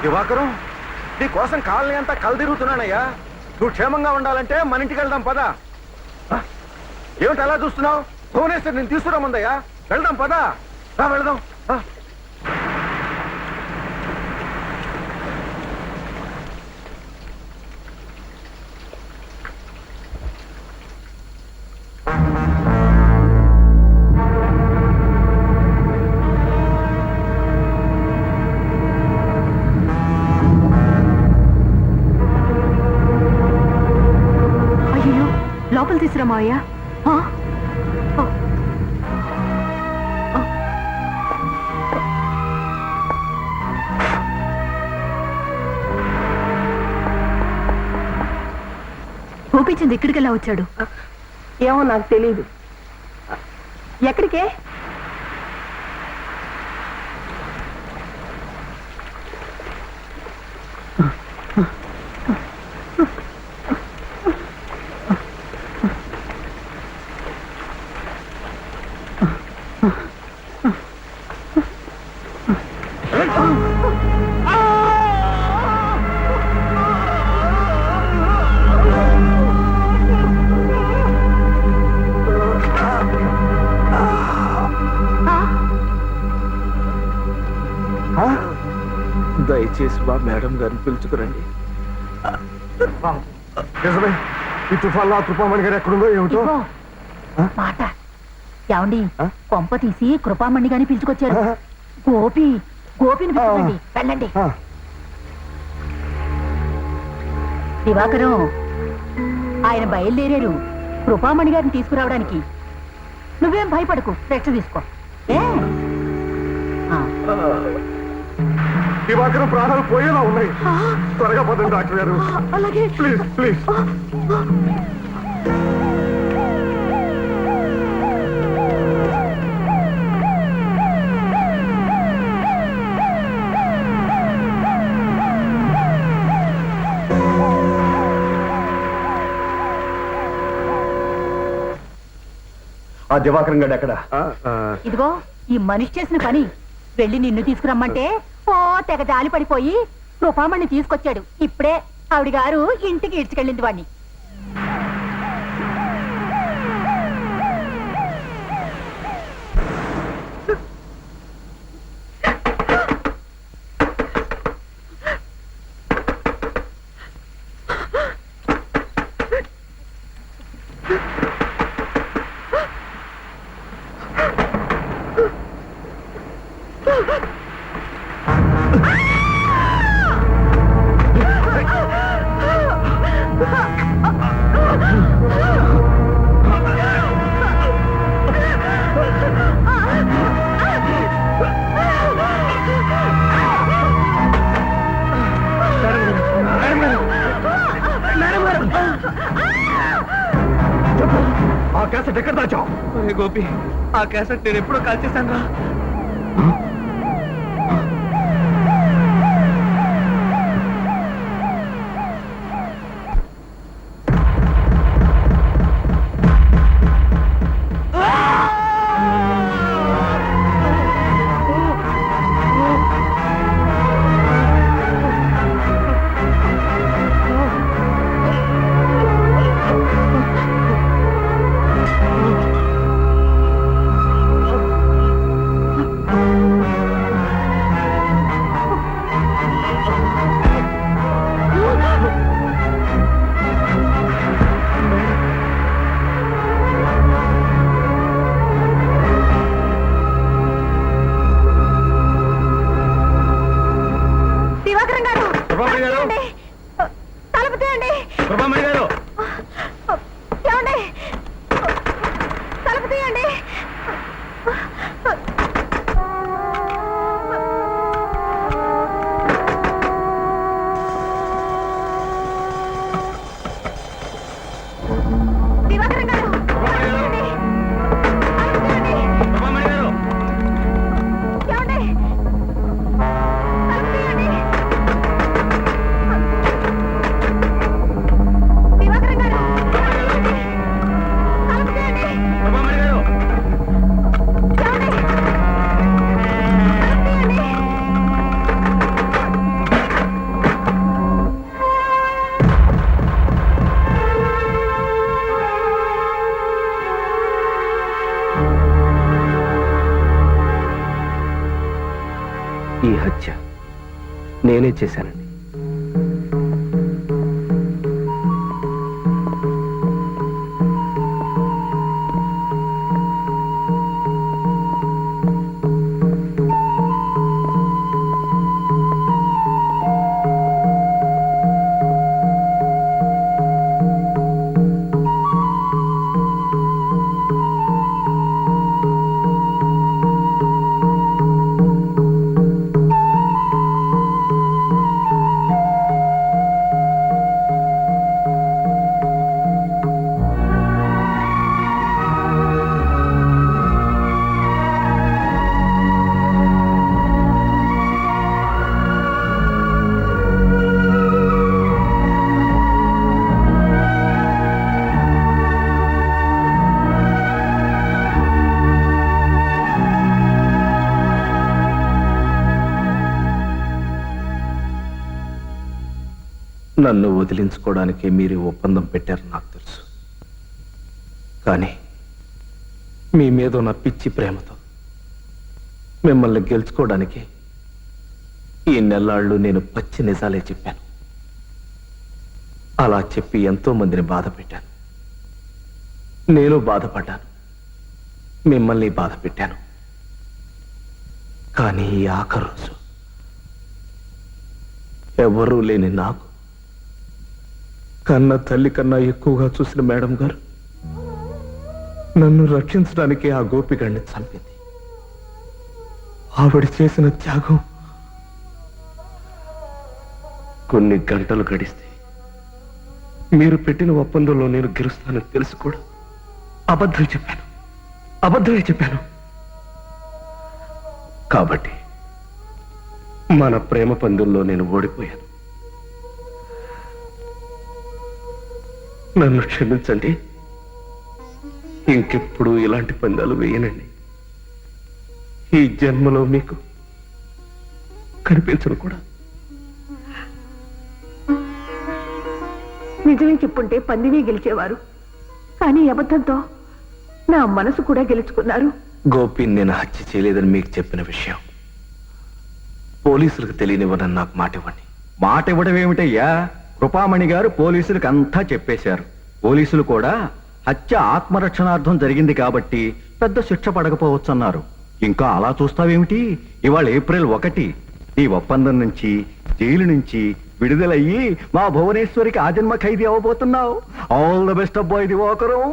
దివాకరం, నీ కోసం కాలనీ అంతా కలదిరుగుతున్నానయ్యా. నువ్వు క్షేమంగా ఉండాలంటే మన ఇంటికి వెళ్దాం పదా. ఏమిటి అలా చూస్తున్నావు? భువనేశ్వర్ నేను తీసుకురాముందయ్యా. వెళ్దాం పదా, వెళ్దాం. లోపల తీసురా మావయ్య. గోపీచంద్ ఇక్కడికెలా వచ్చాడు? ఏమో నాకు తెలీదు. ఎక్కడికే? దయచేసి మా మేడం గారిని పిలుచుకురండి. నిజమే, ఈ తుఫాన్లో కృపామణి గారు ఎక్కడుందో ఏమిటో. మాట ఏమండి, కొంప తీసి కృపామణి గారిని పిలుచుకొచ్చారు. గోపిని పిలుచుకోండి, వెళ్ళండి. దివాకరం, ఆయన బయలుదేరారు కృపామణి గారిని తీసుకురావడానికి. నువ్వేం భయపడకు, రెస్ట్ తీసుకో. దివాకరం ప్రాణాలు పోయేలా ఉన్నాయి. త్వరగా పదండి డాక్టర్ గారు. అలాగే, ప్లీజ్ ప్లీజ్. ఆ దివాకరం గడు ఎక్కడ? ఇదిగో ఈ మనిషి చేసిన పని. వెళ్ళి నిన్ను తీసుకురమ్మంటే తెగ జాలి పడిపోయి కృపామణ్ణి తీసుకొచ్చాడు. ఇప్పుడే ఆవిడ గారు ఇంటికి ఇడ్చుకెళ్ళింది వాడిని. ఆ క్యాసెట్ ఎక్కడ దాచావు? గోపి, ఆ క్యాసెట్ నేను ఎప్పుడో కాల్ చేశాను రా. రూపామణి గారు ఏమండి తలుపు తీయండి. దివాకరం గారు తలుపు తీయండి. రూపామణి గారు ఏమండి తలుపు తీయండి. దివాకరం గారు తలుపు తీయండి. రూపామణి గారు ఏమండి తలుపు తీయండి. ఈ హత్య నేనే చేశానండి. నన్ను వదిలించుకోవడానికి మీరు ఒప్పందం పెట్టారు నాకు తెలుసు. కానీ మీ మీద ఉన్న పిచ్చి ప్రేమతో మిమ్మల్ని గెలుచుకోవడానికి ఈ నెల్లాళ్ళు నేను పచ్చి నిజాలే చెప్పాను. అలా చెప్పి ఎంతో మందిని బాధ పెట్టాను. నేను బాధపడ్డాను, మిమ్మల్ని బాధ పెట్టాను. కానీ ఈ ఆఖరు రోజు ఎవరూ లేని నాకు కన్న తల్లి కన్నా ఎక్కువగా చూసిన మేడం గారు నన్ను రక్షించడానికి ఆ గోపిగాడిని చంపింది. ఆవిడ చేసిన త్యాగం కొన్ని గంటలు గడిస్తే మీరు పెట్టిన ఒప్పందంలో నేను గెలుస్తానని తెలుసు కూడా అబద్ధమే చెప్పాను. కాబట్టి మన ప్రేమ పందుల్లో నేను ఓడిపోయాను. నన్ను క్షమించండి. ఇంకెప్పుడు ఇలాంటి పందాలు వేయనండి. ఈ జన్మలో మీకు కనిపించను కూడా. నిజమే చెప్పుంటే పందిని గెలిచేవారు, కానీ అబద్ధంతో నా మనసు కూడా గెలుచుకున్నారు. గోపి నేను హత్య చేయలేదని మీకు చెప్పిన విషయం పోలీసులకు తెలియనివ్వనని నాకు మాట ఇవ్వండి. మాట ఇవ్వడం ఏమిటయ్యా? కృపామణి గారు పోలీసులకు అంతా చెప్పేశారు. పోలీసులు కూడా హత్య ఆత్మరక్షణార్థం జరిగింది కాబట్టి పెద్ద శిక్ష పడకపోవచ్చు అన్నారు. ఇంకా అలా చూస్తావేమిటి? ఇవాళ ఏప్రిల్ 1 ఈ ఒప్పందం నుంచి జైలు నుంచి విడుదలయ్యి మా భువనేశ్వరికి ఆజన్మ ఖైదీ అవ్వబోతున్నావు. ఆల్ ద బెస్ట్ అబ్బాయి దివాకరం.